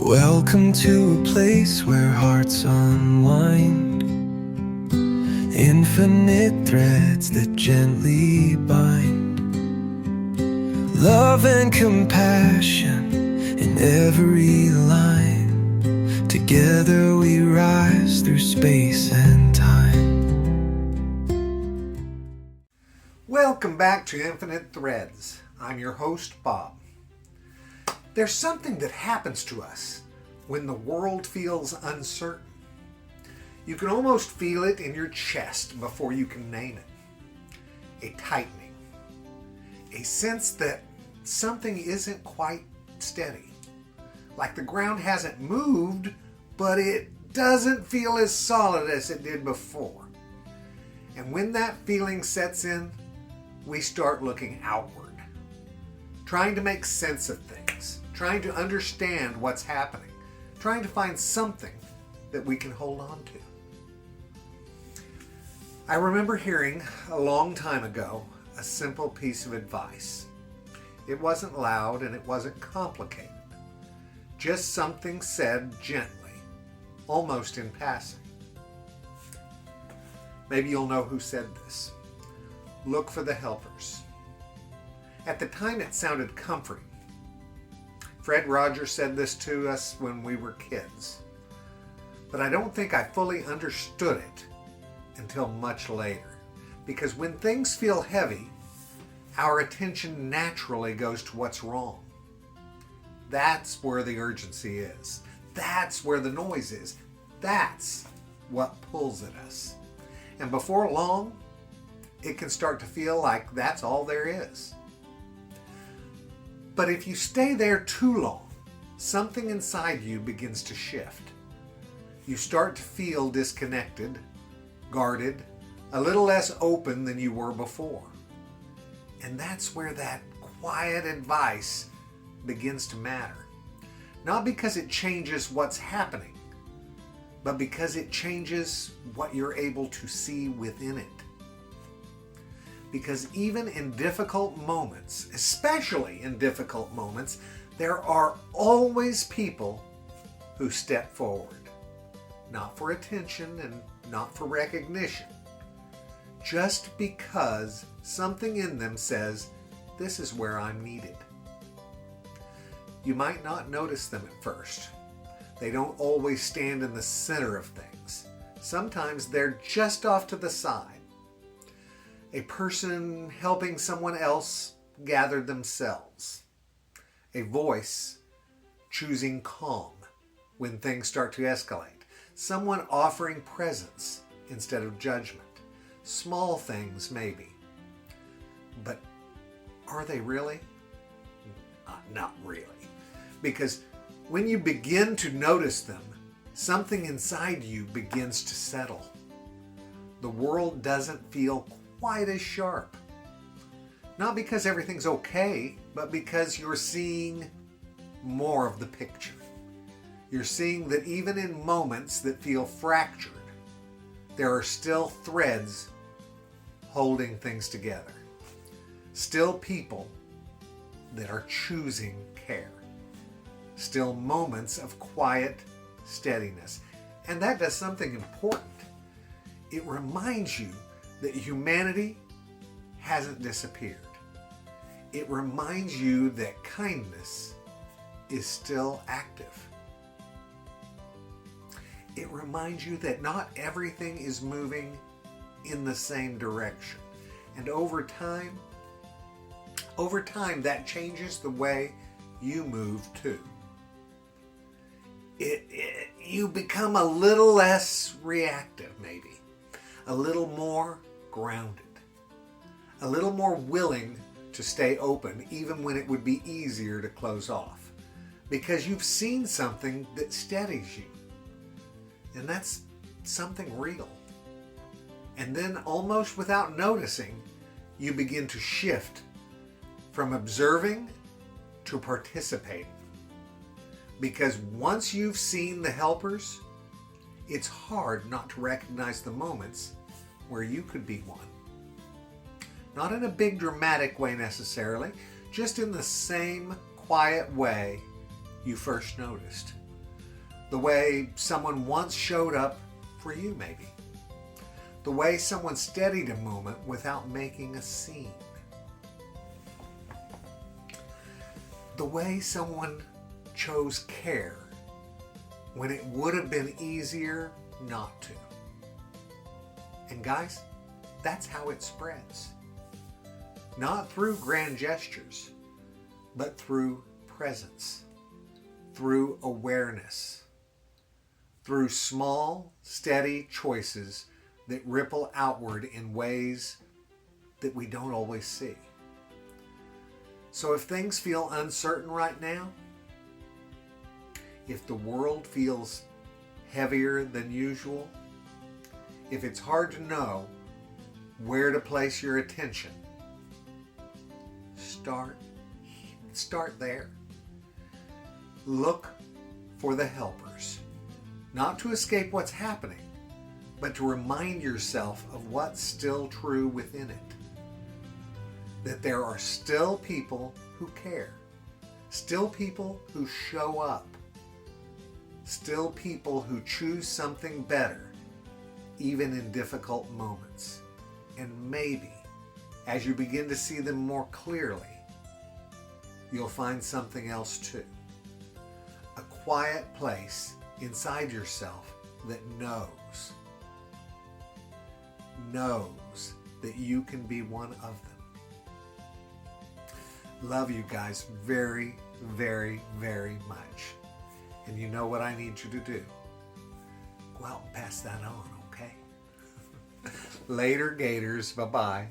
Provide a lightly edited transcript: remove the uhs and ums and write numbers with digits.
Welcome to a place where hearts unwind, infinite threads that gently bind, love and compassion in every line. Together we rise through space and time. Welcome back to Infinite Threads. I'm your host, Bob. There's something that happens to us when the world feels uncertain. You can almost feel it in your chest before you can name it. A tightening. A sense that something isn't quite steady. Like the ground hasn't moved, but it doesn't feel as solid as it did before. And when that feeling sets in, we start looking outward, trying to make sense of things, trying to understand what's happening, trying to find something that we can hold on to. I remember hearing a long time ago a simple piece of advice. It wasn't loud and it wasn't complicated. Just something said gently, almost in passing. Maybe you'll know who said this. Look for the helpers. At the time it sounded comforting. Fred Rogers said this to us when we were kids. But I don't think I fully understood it until much later. Because when things feel heavy, our attention naturally goes to what's wrong. That's where the urgency is. That's where the noise is. That's what pulls at us. And before long, it can start to feel like that's all there is. But if you stay there too long, something inside you begins to shift. You start to feel disconnected, guarded, a little less open than you were before. And that's where that quiet advice begins to matter. Not because it changes what's happening, but because it changes what you're able to see within it. Because even in difficult moments, especially in difficult moments, there are always people who step forward. Not for attention and not for recognition. Just because something in them says, this is where I'm needed. You might not notice them at first. They don't always stand in the center of things. Sometimes they're just off to the side. A person helping someone else gather themselves. A voice choosing calm when things start to escalate. Someone offering presence instead of judgment. Small things maybe. But are they really? Not really. Because when you begin to notice them, something inside you begins to settle. The world doesn't feel quite as sharp. Not because everything's okay, but because you're seeing more of the picture. You're seeing that even in moments that feel fractured, there are still threads holding things together. Still people that are choosing care. Still moments of quiet steadiness. And that does something important. It reminds you that humanity hasn't disappeared. It reminds you that kindness is still active. It reminds you that not everything is moving in the same direction. And over time that changes the way you move too. You become a little less reactive maybe. A little more grounded, a little more willing to stay open even when it would be easier to close off, because you've seen something that steadies you, and that's something real. And then almost without noticing, you begin to shift from observing to participating, because once you've seen the helpers, it's hard not to recognize the moments where you could be one. Not in a big dramatic way necessarily, just in the same quiet way you first noticed. The way someone once showed up for you, maybe. The way someone steadied a moment without making a scene. The way someone chose care when it would have been easier not to. And guys, that's how it spreads. Not through grand gestures, but through presence, through awareness, through small, steady choices that ripple outward in ways that we don't always see. So if things feel uncertain right now, if the world feels heavier than usual, if it's hard to know where to place your attention, start there. Look for the helpers, not to escape what's happening, but to remind yourself of what's still true within it. That there are still people who care, still people who show up, still people who choose something better, even in difficult moments. And maybe, as you begin to see them more clearly, you'll find something else too. A quiet place inside yourself that knows that you can be one of them. Love you guys very, very, very much. And you know what I need you to do. Go out and pass that on, okay? Later, Gators. Bye-bye.